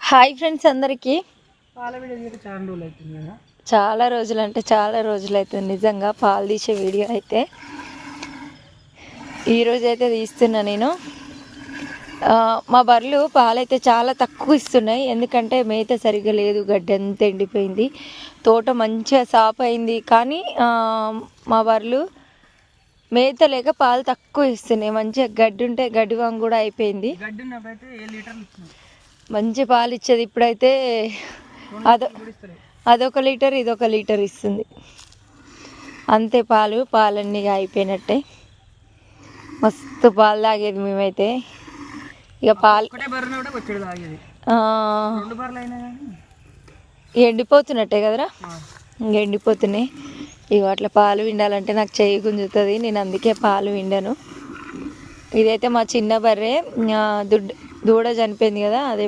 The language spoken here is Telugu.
హాయ్ ఫ్రెండ్స్ అందరికీ. పాల వీడియో చాలా రోజులు అవుతుంది కదా, చాలా రోజులు అంటే చాలా రోజులు అవుతుంది నిజంగా పాలు తీసే వీడియో అయితే. ఈరోజు అయితే తీస్తున్నా నేను. మా బర్రెలు పాలైతే చాలా తక్కువ ఇస్తున్నాయి, ఎందుకంటే మేత సరిగ్గా లేదు, గడ్డి అంతా ఎండిపోయింది, తోట మంచిగా సాపు అయింది. కానీ మా బర్రెలు మేత లేక పాలు తక్కువ ఇస్తున్నాయి. మంచిగా గడ్డి ఉంటే గడ్డి వాంగ్ కూడా అయిపోయింది. గడ్డి ఉన్నప్పుడైతే 7 లీటర్లు ఇచ్చినాయి, మంచి పాలు ఇచ్చేది. ఇప్పుడైతే అదొక లీటర్ ఇదొక లీటర్ ఇస్తుంది అంతే. పాలన్నీ అయిపోయినట్టే. మస్తు పాలు తాగేది మేమైతే. ఇక పాలు ఎండిపోతున్నట్టే కదరా, ఎండిపోతున్నాయి. ఇక అట్లా పాలు విండాలంటే నాకు చెయ్యి గుంజుతుంది, నేను అందుకే పాలు విండను. ఇదైతే మా చిన్న బర్రె, దూడ చనిపోయింది కదా, అదే